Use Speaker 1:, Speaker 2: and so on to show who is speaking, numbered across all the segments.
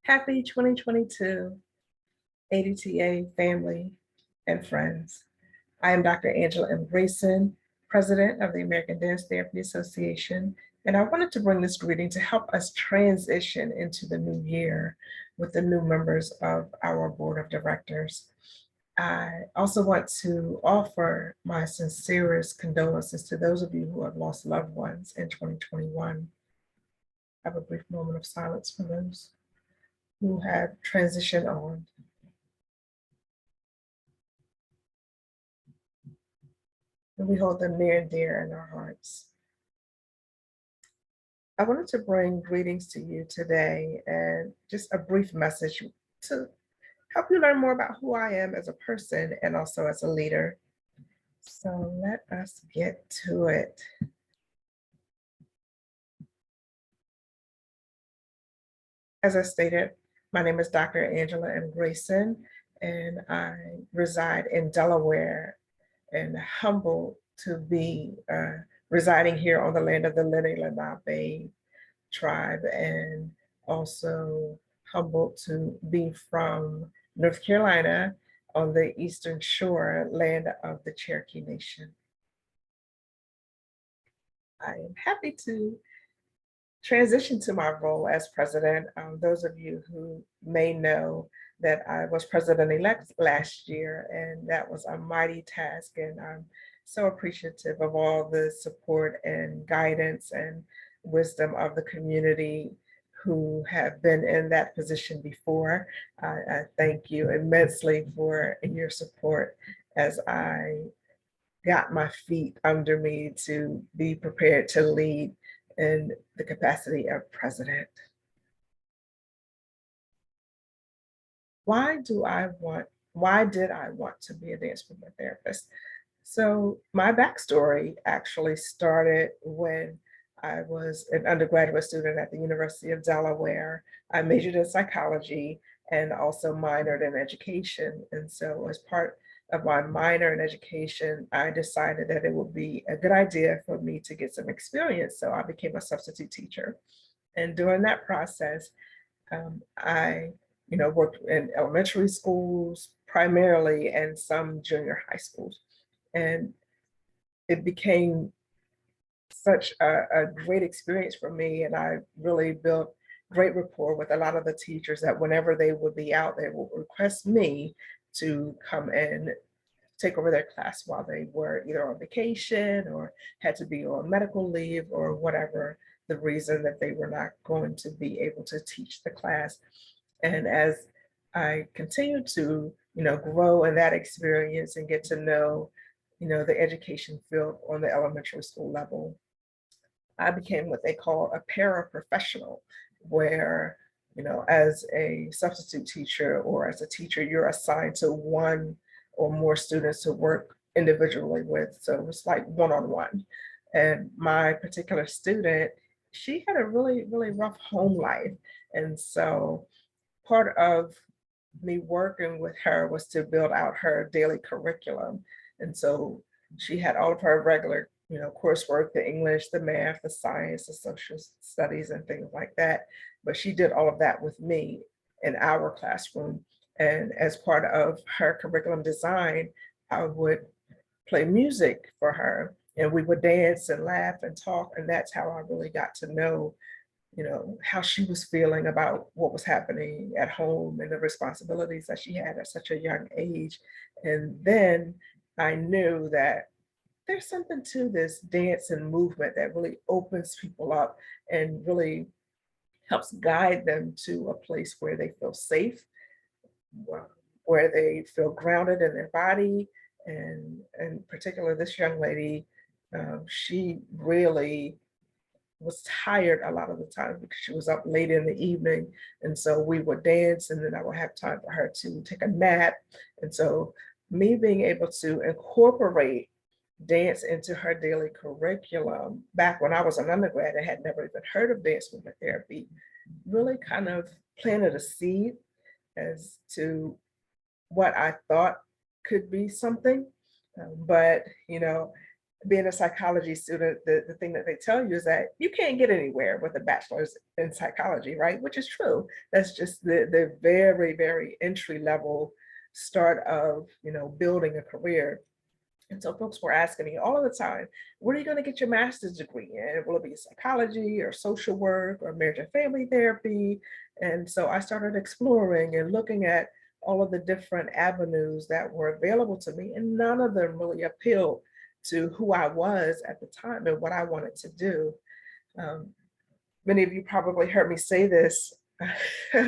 Speaker 1: Happy 2022, ADTA family and friends. I am Dr. Angela M. Grayson, President of the American Dance Therapy Association, and I wanted to bring this greeting to help us transition into the new year with the new members of our board of directors. I also want to offer my sincerest condolences to those of you who have lost loved ones in 2021. Have a brief moment of silence for those who have transitioned on. And we hold them near and dear in our hearts. I wanted to bring greetings to you today and just a brief message to help you learn more about who I am as a person and also as a leader. So let us get to it. As I stated, my name is Dr. Angela M. Grayson, and I reside in Delaware, and humbled to be residing here on the land of the Lenni Lenape tribe, and also humbled to be from North Carolina on the Eastern Shore, land of the Cherokee Nation. I am happy to transition to my role as president. Those of you who may know that I was president-elect last year, and that was a mighty task, and I'm so appreciative of all the support and guidance and wisdom of the community who have been in that position before. I thank you immensely for your support as I got my feet under me to be prepared to lead in the capacity of president. Why did I want to be a dance movement therapist? So my backstory actually started when I was an undergraduate student at the University of Delaware. I majored in psychology and also minored in education. And so as part of my minor in education, I decided that it would be a good idea for me to get some experience. So I became a substitute teacher. And during that process, I worked in elementary schools primarily and some junior high schools. And it became such a great experience for me. And I really built great rapport with a lot of the teachers that whenever they would be out, they would request me to come and take over their class while they were either on vacation or had to be on medical leave or whatever the reason that they were not going to be able to teach the class. And as I continued to, grow in that experience and get to know, the education field on the elementary school level, I became what they call a paraprofessional, where, as a substitute teacher or as a teacher, you're assigned to one or more students to work individually with. So it was like one-on-one. And my particular student, she had a really, really rough home life. And so part of me working with her was to build out her daily curriculum. And so she had all of her regular, coursework, the English, the math, the science, the social studies, and things like that. But she did all of that with me in our classroom. And as part of her curriculum design, I would play music for her, and we would dance and laugh and talk. And that's how I really got to know how she was feeling about what was happening at home and the responsibilities that she had at such a young age. And then I knew that there's something to this dance and movement that really opens people up and really helps guide them to a place where they feel safe, where they feel grounded in their body. And in particular, this young lady, she really was tired a lot of the time because she was up late in the evening. And so we would dance, and then I would have time for her to take a nap. And so me being able to incorporate dance into her daily curriculum back when I was an undergrad and had never even heard of dance movement therapy really kind of planted a seed as to what I thought could be something. But being a psychology student, the thing that they tell you is that you can't get anywhere with a bachelor's in psychology, right? Which is true. That's just the very, very entry level start of, building a career. And so folks were asking me all of the time, what are you going to get your master's degree in? Will it be psychology or social work or marriage and family therapy? And so I started exploring and looking at all of the different avenues that were available to me, and none of them really appealed to who I was at the time and what I wanted to do. Um, Many of you probably heard me say this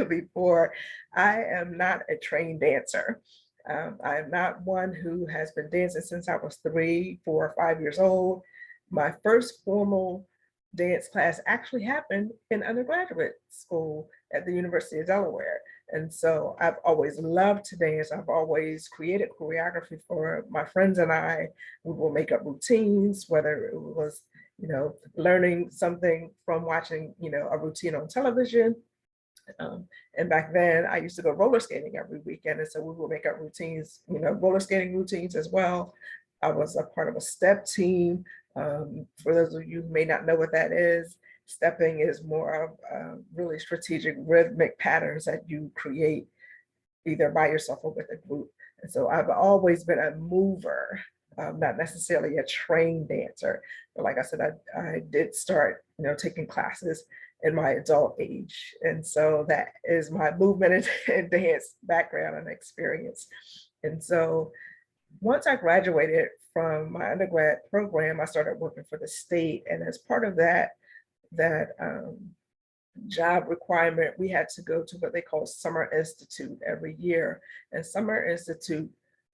Speaker 1: before. I am not a trained dancer. I am not one who has been dancing since I was 3, 4, or 5 years old. My first formal dance class actually happened in undergraduate school at the University of Delaware. And so I've always loved to dance. I've always created choreography for my friends and I. We will make up routines, whether it was learning something from watching, a routine on television. And back then I used to go roller skating every weekend. And so we would make up routines, roller skating routines as well. I was a part of a step team. For those of you who may not know what that is, stepping is more of really strategic rhythmic patterns that you create either by yourself or with a group. And so I've always been a mover, not necessarily a trained dancer. But like I said, I did start, taking classes in my adult age. And so that is my movement and dance background and experience. And so once I graduated from my undergrad program, I started working for the state. And as part of that job requirement, we had to go to what they call Summer Institute every year. And Summer Institute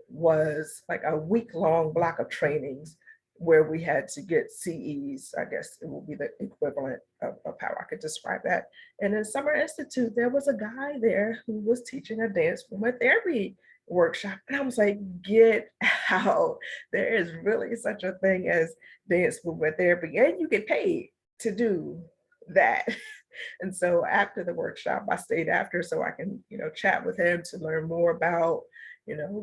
Speaker 1: was like a week-long block of trainings where we had to get CEs, I guess it will be the equivalent of how I could describe that. And in Summer Institute, there was a guy there who was teaching a dance movement therapy workshop. And I was like, get out. There is really such a thing as dance movement therapy, and you get paid to do that. And so after the workshop, I stayed after so I can, chat with him to learn more about,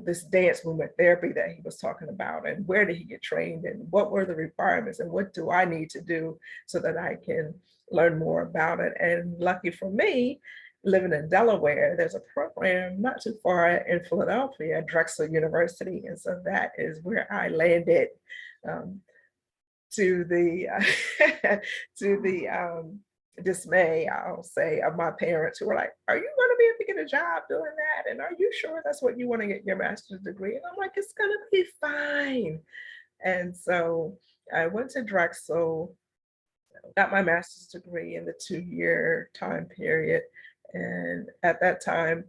Speaker 1: this dance movement therapy that he was talking about, and where did he get trained, and what were the requirements, and what do I need to do so that I can learn more about it. And lucky for me, living in Delaware, there's a program not too far in Philadelphia at Drexel University. And so that is where I landed, to the to the dismay, I'll say, of my parents, who were like, are you going to be able to get a job doing that? And are you sure that's what you want to get your master's degree? And I'm like, it's going to be fine. And so I went to Drexel, got my master's degree in the 2-year time period. And at that time,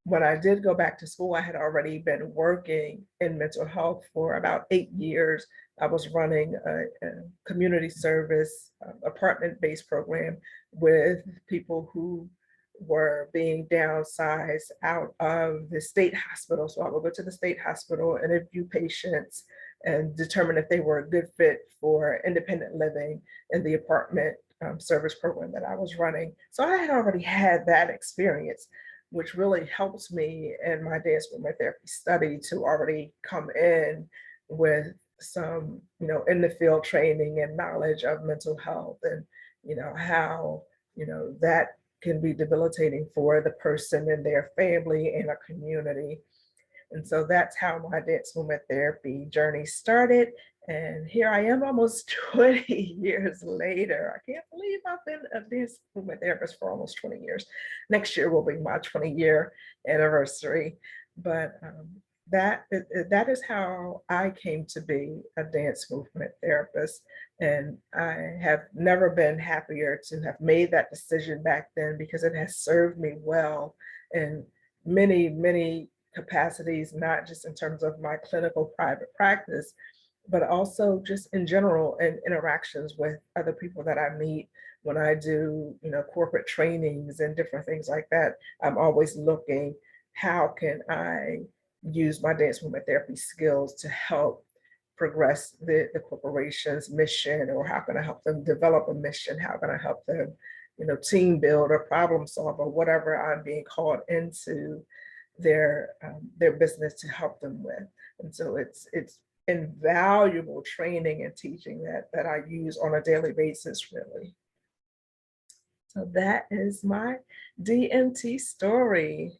Speaker 1: when I did go back to school, I had already been working in mental health for about 8 years. I was running a community service apartment-based program with people who were being downsized out of the state hospital. So I would go to the state hospital, interview patients, and determine if they were a good fit for independent living in the apartment service program that I was running. So I had already had that experience, which really helps me in my dance movement therapy study to already come in with some, in the field training and knowledge of mental health, and, how, that can be debilitating for the person and their family and a community. And so that's how my dance movement therapy journey started. And here I am almost 20 years later. I can't believe I've been a dance movement therapist for almost 20 years. Next year will be my 20-year anniversary. But that is how I came to be a dance movement therapist. And I have never been happier to have made that decision back then, because it has served me well in many, many capacities, not just in terms of my clinical private practice, but also just in general in interactions with other people that I meet when I do, corporate trainings and different things like that. I'm always looking, how can I use my dance movement therapy skills to help progress the corporation's mission, or how can I help them develop a mission? How can I help them, team build or problem solve, or whatever I'm being called into their business to help them with. And so it's invaluable training and teaching that I use on a daily basis, really. So that is my DMT story.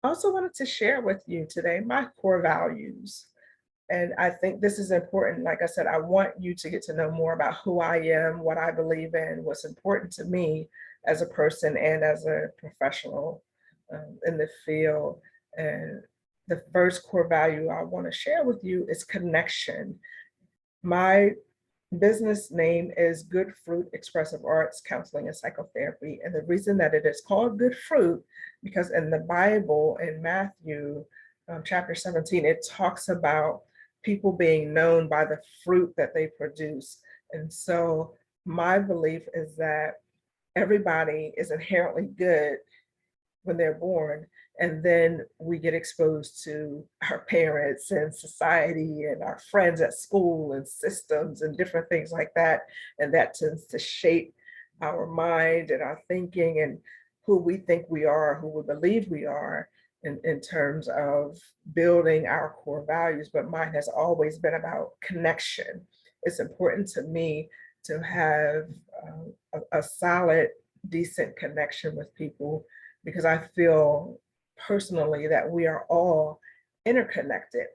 Speaker 1: I also wanted to share with you today my core values. And I think this is important. Like I said, I want you to get to know more about who I am, what I believe in, what's important to me as a person and as a professional in the field. And the first core value I want to share with you is connection. My business name is Good Fruit Expressive Arts Counseling and Psychotherapy. And the reason that it is called Good Fruit, because in the Bible, in Matthew chapter 17, it talks about people being known by the fruit that they produce. And so my belief is that everybody is inherently good when they're born, and then we get exposed to our parents and society and our friends at school and systems and different things like that, and that tends to shape our mind and our thinking and who we think we are, who we believe we are, in terms of building our core values. But mine has always been about connection. It's important to me to have a solid, decent connection with people, because I feel personally that we are all interconnected.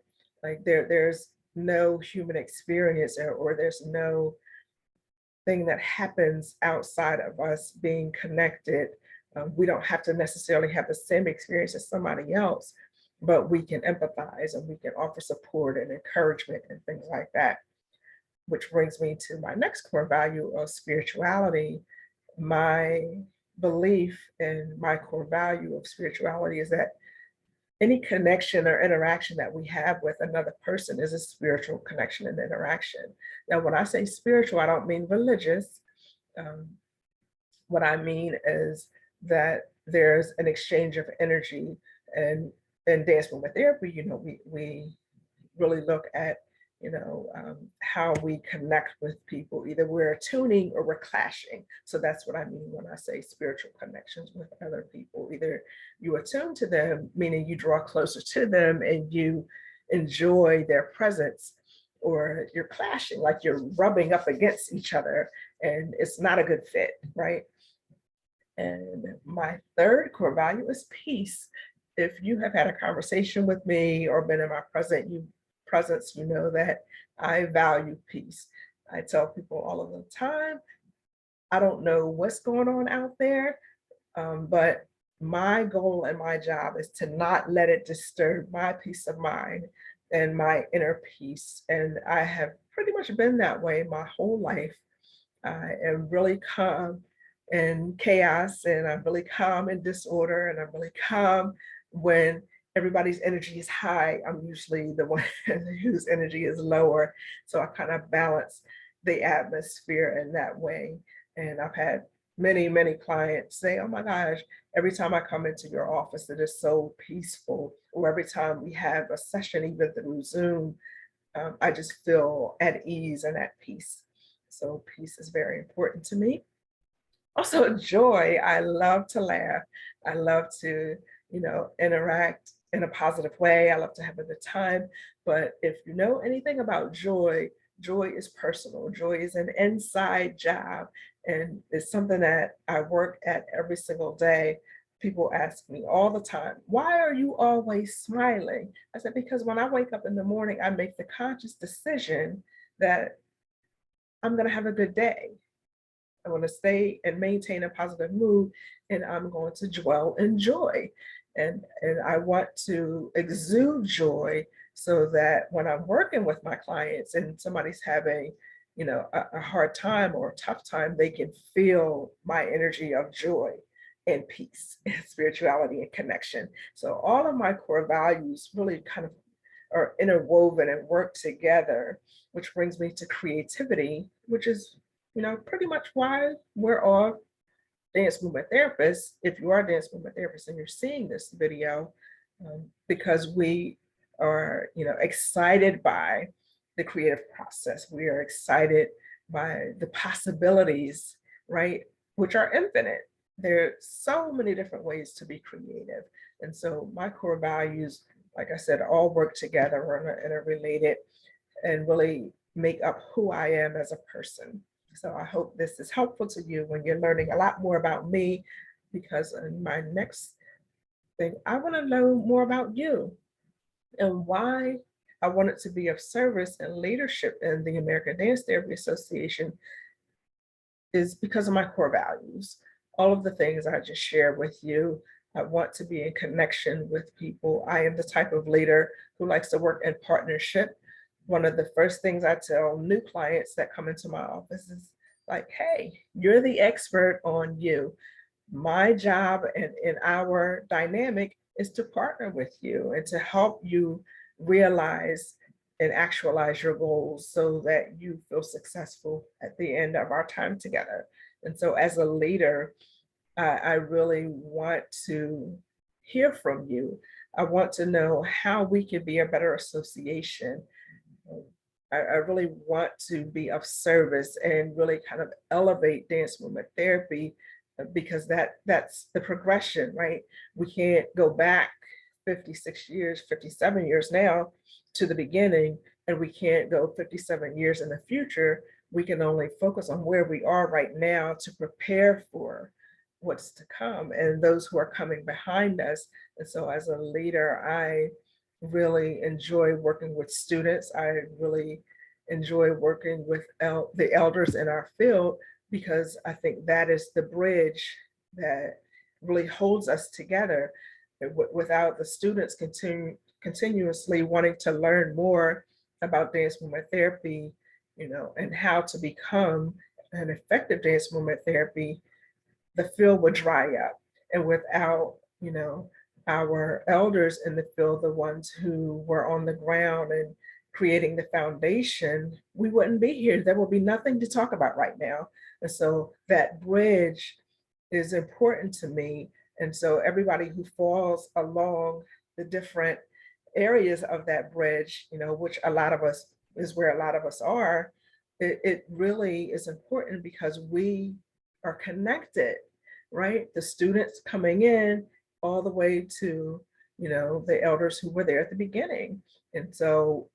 Speaker 1: Like there's no human experience, or there's no thing that happens outside of us being connected. We don't have to necessarily have the same experience as somebody else, but we can empathize and we can offer support and encouragement and things like that. Which brings me to my next core value of spirituality. My belief and my core value of spirituality is that any connection or interaction that we have with another person is a spiritual connection and interaction. Now, when I say spiritual, I don't mean religious. Um, what I mean is that there's an exchange of energy, and in dance movement therapy, we really look at how we connect with people. Either we're attuning or we're clashing. So that's what I mean when I say spiritual connections with other people. Either you attune to them, meaning you draw closer to them and you enjoy their presence, or you're clashing, like you're rubbing up against each other and it's not a good fit, right? And my third core value is peace. If you have had a conversation with me or been in my presence, you know that I value peace. I tell people all of the time, I don't know what's going on out there, but my goal and my job is to not let it disturb my peace of mind and my inner peace. And I have pretty much been that way my whole life. I am really calm in chaos, and I'm really calm in disorder, and I'm really calm when everybody's energy is high. I'm usually the one whose energy is lower. So I kind of balance the atmosphere in that way. And I've had many, many clients say, oh my gosh, every time I come into your office, it is so peaceful. Or every time we have a session, even through Zoom, I just feel at ease and at peace. So peace is very important to me. Also, joy. I love to laugh. I love to, interact in a positive way. I love to have a good time. But if you know anything about joy, joy is personal. Joy is an inside job. And it's something that I work at every single day. People ask me all the time, why are you always smiling? I said, because when I wake up in the morning, I make the conscious decision that I'm going to have a good day. I want to stay and maintain a positive mood, and I'm going to dwell in joy. And I want to exude joy so that when I'm working with my clients and somebody's having, a hard time or a tough time, they can feel my energy of joy and peace and spirituality and connection. So all of my core values really kind of are interwoven and work together, which brings me to creativity, which is pretty much why we're all dance movement therapists. If you are a dance movement therapist and you're seeing this video, because we are, excited by the creative process. We are excited by the possibilities, right? Which are infinite. There are so many different ways to be creative. And so my core values like I said, all work together or interrelated and really make up who I am as a person. So I hope this is helpful to you when you're learning a lot more about me, because in my next thing, I want to know more about you and why I wanted to be of service and leadership in the American Dance Therapy Association is because of my core values. All of the things I just shared with you. I want to be in connection with people. I am the type of leader who likes to work in partnership. One of the first things I tell new clients that come into my office is like, hey, you're the expert on you. My job and in our dynamic is to partner with you and to help you realize and actualize your goals so that you feel successful at the end of our time together. And so as a leader, I really want to hear from you. I want to know how we can be a better association. I really want to be of service and really kind of elevate dance movement therapy, because that's the progression, right? We can't go back 56 years, 57 years now to the beginning, and we can't go 57 years in the future. We can only focus on where we are right now to prepare for what's to come and those who are coming behind us. And so as a leader, I really enjoy working with students. I really enjoy working with the elders in our field, because I think that is the bridge that really holds us together. Without the students continuously wanting to learn more about dance movement therapy, and how to become an effective dance movement therapy, the field would dry up. And without, our elders in the field, the ones who were on the ground and creating the foundation, we wouldn't be here. There will be nothing to talk about right now. And so that bridge is important to me. And so everybody who falls along the different areas of that bridge, which a lot of us is where a lot of us are, it really is important because we are connected, right? The students coming in all the way to, the elders who were there at the beginning. And so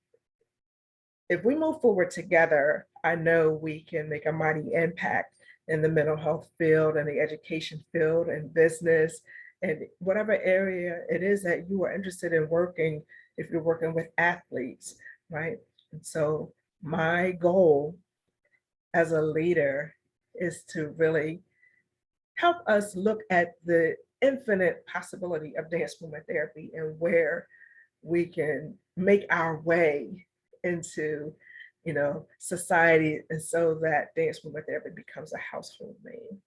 Speaker 1: if we move forward together, I know we can make a mighty impact in the mental health field and the education field and business and whatever area it is that you are interested in working, if you're working with athletes, right? And so my goal as a leader is to really help us look at the infinite possibility of dance movement therapy and where we can make our way into, society, and so that dance movement therapy becomes a household name.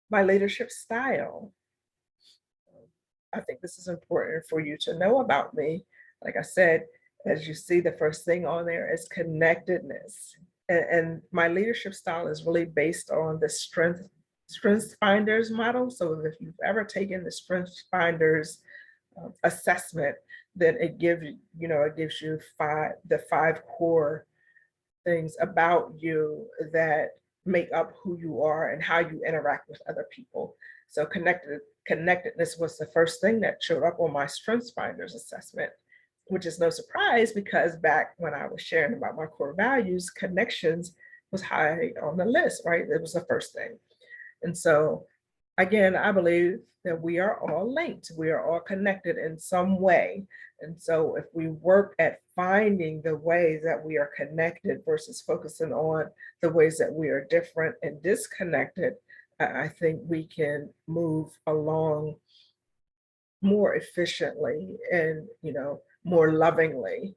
Speaker 1: My leadership style. I think this is important for you to know about me. Like I said, as you see, the first thing on there is connectedness. And my leadership style is really based on the Strengths Finders model. So if you've ever taken the Strengths Finders assessment, then it gives you the five core things about you that make up who you are and how you interact with other people. So connectedness was the first thing that showed up on my Strengths Finders assessment, which is no surprise because back when I was sharing about my core values, connections was high on the list, right? It was the first thing. And so again, I believe that we are all linked. We are all connected in some way. And so if we work at finding the ways that we are connected versus focusing on the ways that we are different and disconnected, I think we can move along more efficiently and, more lovingly.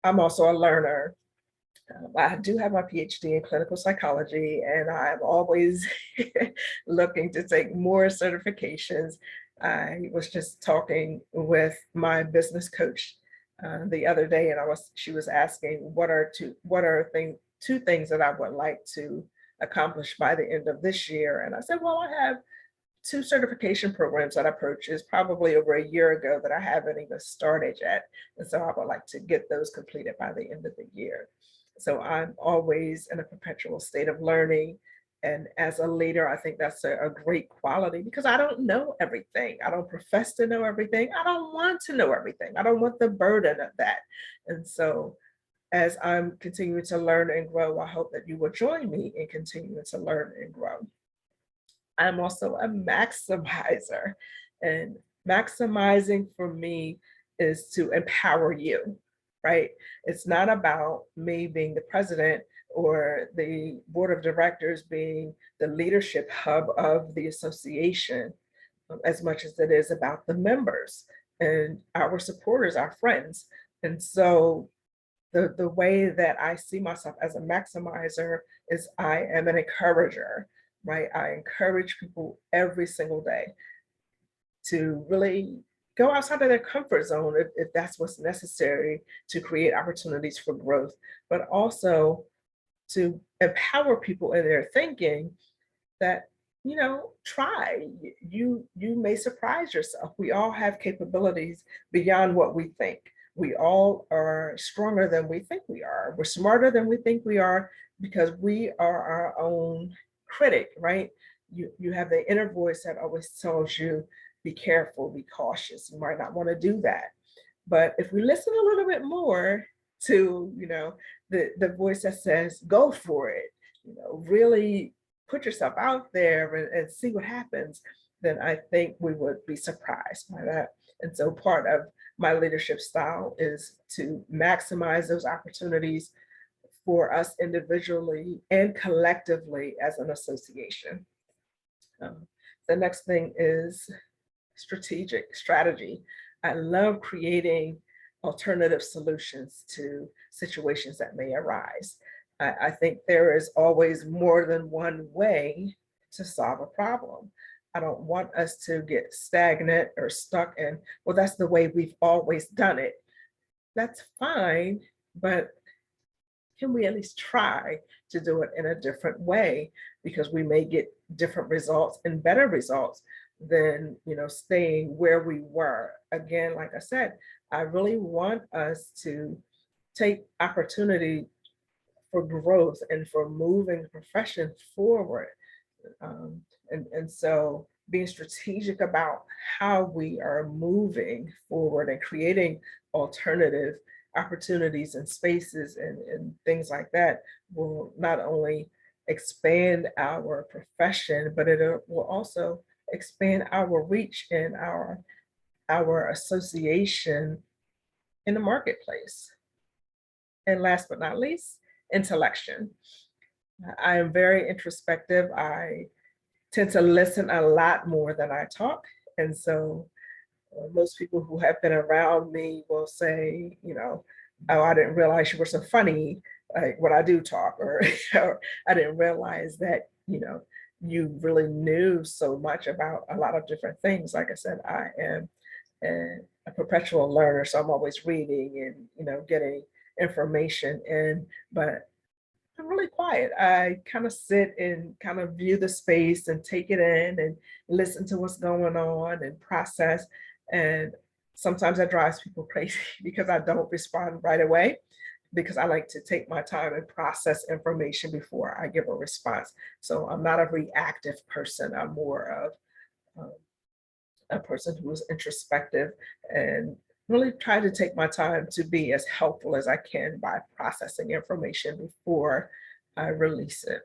Speaker 1: I'm also a learner. I do have my PhD in clinical psychology, and I'm always looking to take more certifications. I was just talking with my business coach the other day, and she was asking what are two things that I would like to accomplish by the end of this year. And I said, well, I have two certification programs that I purchased probably over a year ago that I haven't even started yet. And so I would like to get those completed by the end of the year. So I'm always in a perpetual state of learning And as a leader, I think that's a great quality because I don't know everything. I don't profess to know everything. I don't want to know everything. I don't want the burden of that. And so as I'm continuing to learn and grow, I hope that you will join me in continuing to learn and grow. I'm also a maximizer, and maximizing for me is to empower you, right? It's not about me being the president or the board of directors being the leadership hub of the association, as much as it is about the members and our supporters, our friends. And so the way that I see myself as a maximizer is I am an encourager, right? I encourage people every single day to really go outside of their comfort zone if that's what's necessary to create opportunities for growth, but also to empower people in their thinking that, try. You may surprise yourself. We all have capabilities beyond what we think. We all are stronger than we think we are. We're smarter than we think we are because we are our own critic, right? You have the inner voice that always tells you, be careful, be cautious. You might not want to do that. But if we listen a little bit more to, the voice that says, go for it, really put yourself out there and see what happens, then I think we would be surprised by that. And so part of my leadership style is to maximize those opportunities for us individually and collectively as an association. Um, the next thing is strategy. I love creating alternative solutions to situations that may arise. I think there is always more than one way to solve a problem. I don't want us to get stagnant or stuck in, well, that's the way we've always done it. That's fine, but can we at least try to do it in a different way? Because we may get different results and better results than, staying where we were. Again, like I said, I really want us to take opportunity for growth and for moving the profession forward. And so being strategic about how we are moving forward and creating alternative opportunities and spaces and things like that will not only expand our profession, but it will also expand our reach and our association in the marketplace. And last but not least, intellection. I am very introspective. I tend to listen a lot more than I talk. And so most people who have been around me will say, oh, I didn't realize you were so funny, like when I do talk, or, or I didn't realize that, you really knew so much about a lot of different things. Like I said, I am a perpetual learner, so I'm always reading and, getting information in, but I'm really quiet. I kind of sit and kind of view the space and take it in and listen to what's going on and process. And sometimes that drives people crazy because I don't respond right away because I like to take my time and process information before I give a response. So I'm not a reactive person. I'm more of a person who is introspective and really try to take my time to be as helpful as I can by processing information before I release it.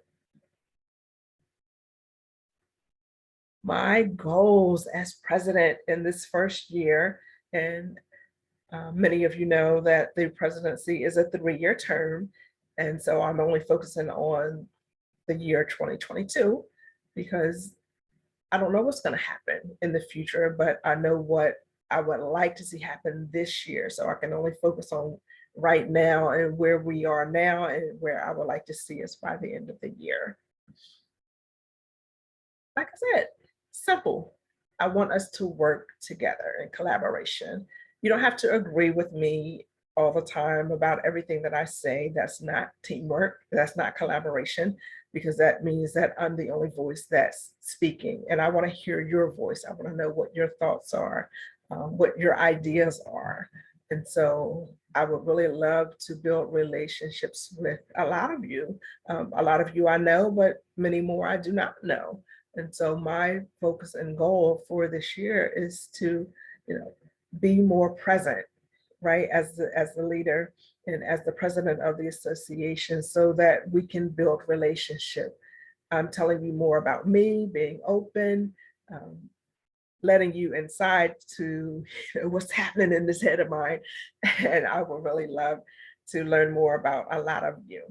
Speaker 1: My goals as president in this first year, and many of you know that the presidency is a 3-year term, and so I'm only focusing on the year 2022 because I don't know what's going to happen in the future, but I know what I would like to see happen this year. So I can only focus on right now and where we are now and where I would like to see us by the end of the year. Like I said, simple. I want us to work together in collaboration. You don't have to agree with me all the time about everything that I say. That's not teamwork. That's not collaboration, because that means that I'm the only voice that's speaking. And I want to hear your voice. I want to know what your thoughts are, what your ideas are. And so I would really love to build relationships with a lot of you. A lot of you I know, but many more I do not know. And so my focus and goal for this year is to, you know, be more present, right, as the leader and as the president of the association, so that we can build relationship. I'm telling you more about me, being open, um, letting you inside to what's happening in this head of mine. And I would really love to learn more about a lot of you.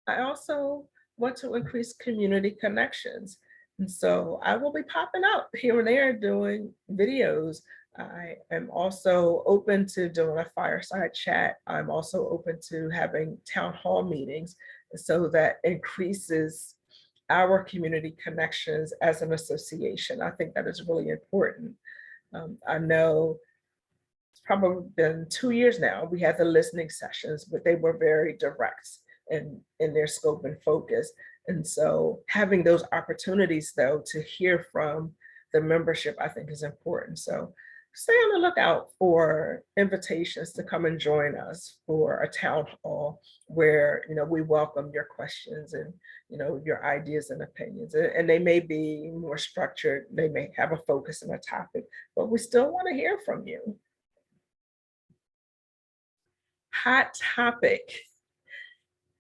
Speaker 1: I also want to increase community connections. And so I will be popping up here and there doing videos. I am also open to doing a fireside chat. I'm also open to having town hall meetings, so that increases our community connections as an association. I think that is really important. I know it's probably been 2 years now. We had the listening sessions, but they were very direct in their scope and focus. And so having those opportunities though to hear from the membership, I think is important. So stay on the lookout for invitations to come and join us for a town hall where, you know, we welcome your questions and, you know, your ideas and opinions. And they may be more structured, they may have a focus and a topic, but we still want to hear from you. Hot topic.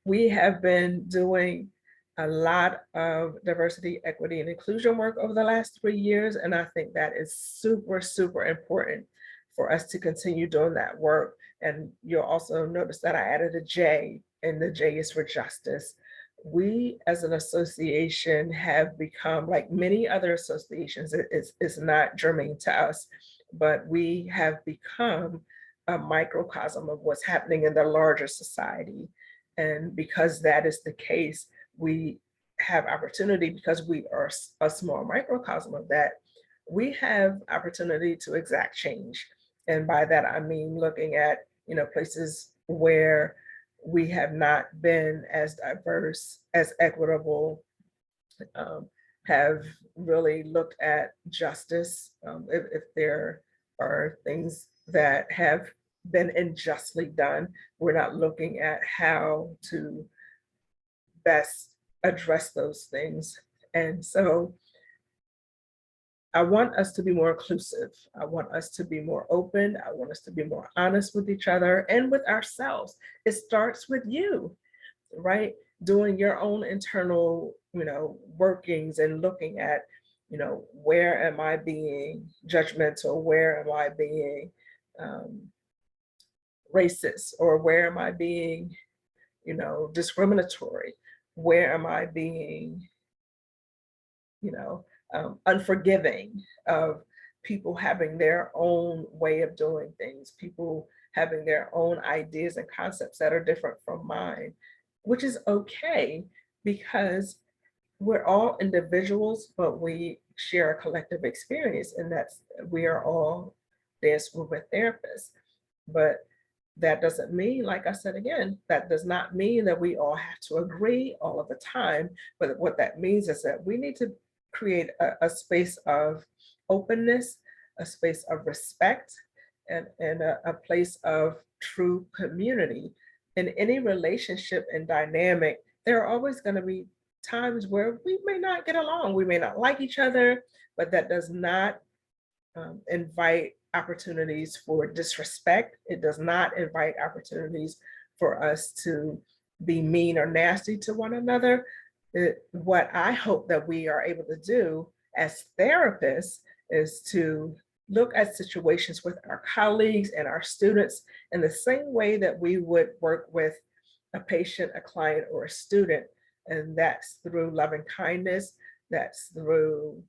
Speaker 1: We have been doing a lot of diversity, equity, and inclusion work over the last 3 years. And I think that is super, super important for us to continue doing that work. And you'll also notice that I added a J, and the J is for justice. We as an association have become, like many other associations, it's not germane to us, but we have become a microcosm of what's happening in the larger society. And because that is the case, we have opportunity, because we are a small microcosm of that, we have opportunity to exact change. And by that, I mean looking at, you know, places where we have not been as diverse, as equitable, um, have really looked at justice. If there are things that have been unjustly done, we're not looking at how to best address those things. And so I want us to be more inclusive. I want us to be more open. I want us to be more honest with each other and with ourselves. It starts with you, right? Doing your own internal, you know, workings and looking at, you know, where am I being judgmental? Where am I being racist? Or where am I being, you know, discriminatory? Where am I being, you know, unforgiving of people having their own way of doing things, people having their own ideas and concepts that are different from mine, which is okay, because we're all individuals, but we share a collective experience, and that's, we are all dance movement therapists. But that doesn't mean, like I said again, that does not mean that we all have to agree all of the time. But what that means is that we need to create a space of openness, a space of respect, and a place of true community. In any relationship and dynamic, there are always going to be times where we may not get along, we may not like each other, but that does not invite opportunities for disrespect. It does not invite opportunities for us to be mean or nasty to one another. What I hope that we are able to do as therapists is to look at situations with our colleagues and our students in the same way that we would work with a patient, a client, or a student. And that's through loving kindness, that's through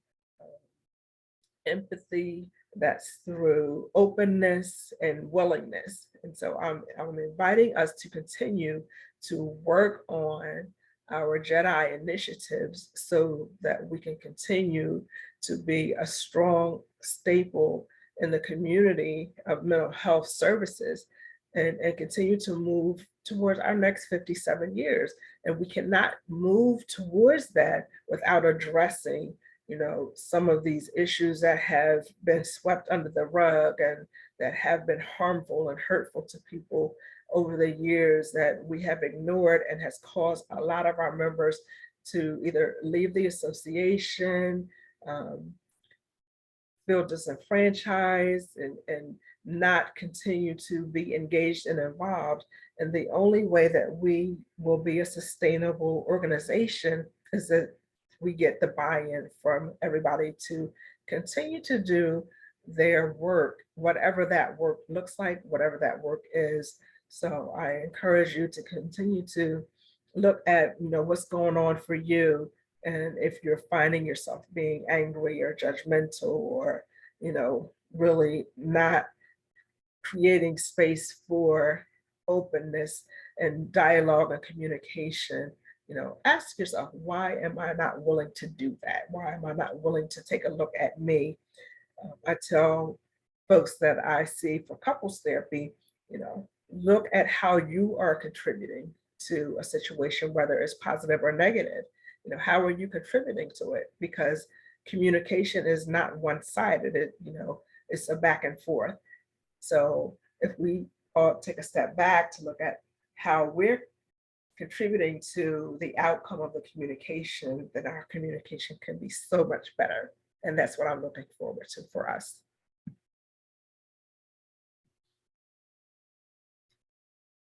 Speaker 1: empathy, that's through openness and willingness. And so I'm inviting us to continue to work on our JEDI initiatives so that we can continue to be a strong staple in the community of mental health services, and continue to move towards our next 57 years. And we cannot move towards that without addressing some of these issues that have been swept under the rug and that have been harmful and hurtful to people over the years that we have ignored and has caused a lot of our members to either leave the association, um, feel disenfranchised, and not continue to be engaged and involved. And the only way that we will be a sustainable organization is that we get the buy-in from everybody to continue to do their work, whatever that work looks like, whatever that work is. So I encourage you to continue to look at, what's going on for you. And if you're finding yourself being angry or judgmental or, really not creating space for openness and dialogue and communication, ask yourself, why am I not willing to do that? Why am I not willing to take a look at me? I tell folks that I see for couples therapy, look at how you are contributing to a situation, whether it's positive or negative. How are you contributing to it? Because communication is not one-sided. It's a back and forth. So if we all take a step back to look at how we're contributing to the outcome of the communication, then our communication can be so much better. And that's what I'm looking forward to for us.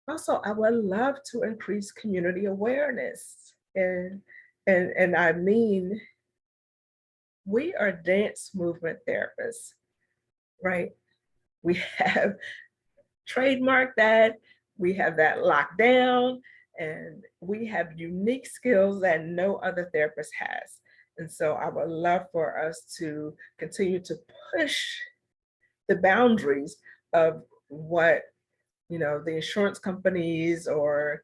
Speaker 1: Also, I would love to increase community awareness. And I mean, we are dance movement therapists, right? We have trademarked that, we have that locked down, and we have unique skills that no other therapist has. And so I would love for us to continue to push the boundaries of what the insurance companies or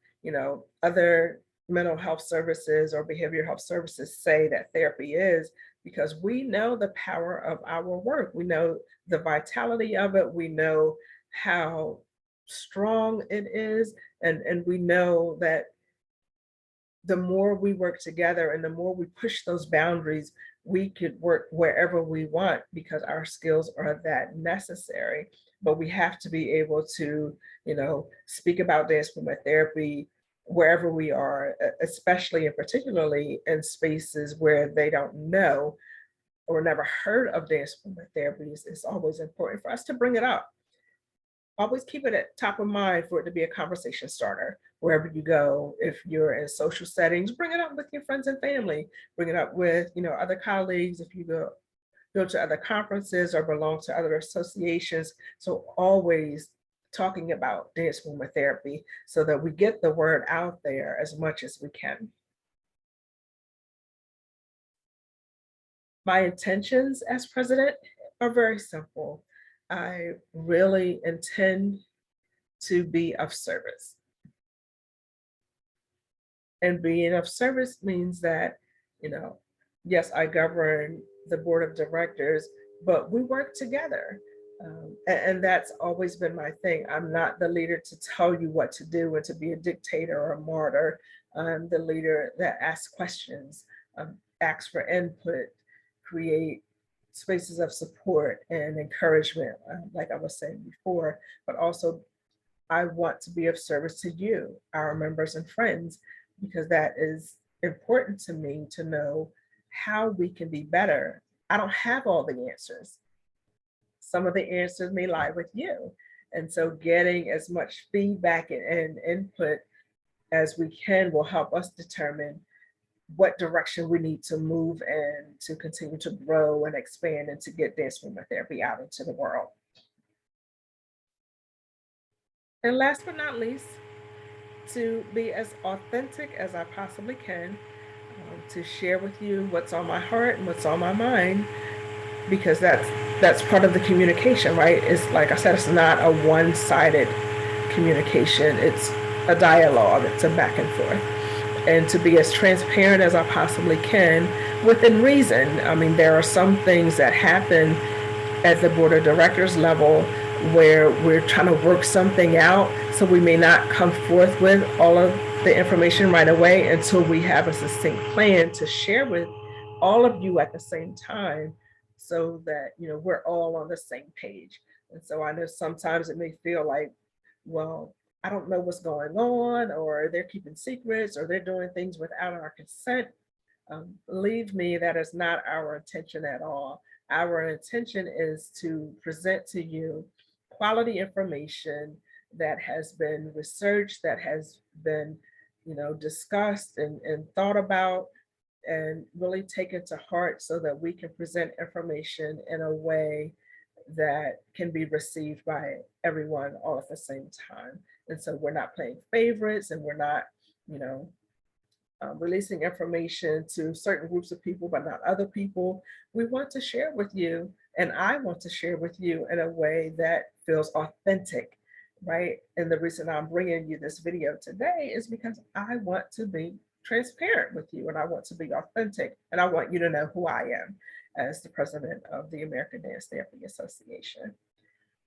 Speaker 1: other mental health services or behavioral health services say that therapy is, because we know the power of our work. We know the vitality of it. We know how strong it is, and we know that the more we work together and the more we push those boundaries, we could work wherever we want because our skills are that necessary. But we have to be able to, speak about dance movement therapy wherever we are, especially and particularly in spaces where they don't know or never heard of dance movement therapies. It's always important for us to bring it up. Always keep it at top of mind for it to be a conversation starter wherever you go. If you're in social settings, bring it up with your friends and family, bring it up with other colleagues. If you go to other conferences or belong to other associations. So always talking about dance movement therapy so that we get the word out there as much as we can. My intentions as president are very simple. I really intend to be of service. And being of service means that, yes, I govern the board of directors, but we work together. And that's always been my thing. I'm not the leader to tell you what to do and to be a dictator or a martyr. I'm the leader that asks questions, asks for input, create spaces of support and encouragement, like I was saying before, but also I want to be of service to you, our members and friends, because that is important to me to know how we can be better. I don't have all the answers. Some of the answers may lie with you. And so getting as much feedback and input as we can will help us determine what direction we need to move and to continue to grow and expand and to get dance movement therapy out into the world. And last but not least, to be as authentic as I possibly can, to share with you what's on my heart and what's on my mind, because that's part of the communication, right? It's like I said, it's not a one-sided communication. It's a dialogue. It's a back and forth. And to be as transparent as I possibly can within reason. I mean, there are some things that happen at the board of directors level where we're trying to work something out. So we may not come forth with all of the information right away until we have a succinct plan to share with all of you at the same time so that, we're all on the same page. And so I know sometimes it may feel like, well, I don't know what's going on, or they're keeping secrets, or they're doing things without our consent. Believe me, that is not our intention at all. Our intention is to present to you quality information that has been researched, that has been, discussed and thought about, and really taken to heart so that we can present information in a way that can be received by everyone all at the same time. And so we're not playing favorites, and we're not, you know, releasing information to certain groups of people, but not other people. We want to share with you, and I want to share with you in a way that feels authentic, right? And the reason I'm bringing you this video today is because I want to be transparent with you, and I want to be authentic, and I want you to know who I am as the president of the American Dance Therapy Association.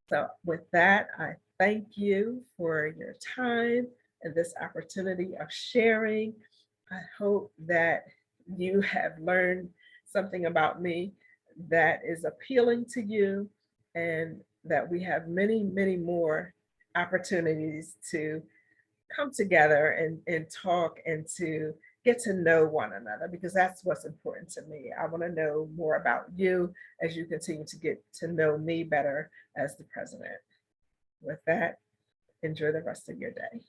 Speaker 1: So with that, I thank you for your time and this opportunity of sharing. I hope that you have learned something about me that is appealing to you, and that we have many, many more opportunities to come together and talk and to get to know one another, because that's what's important to me. I want to know more about you as you continue to get to know me better as the president. With that, enjoy the rest of your day.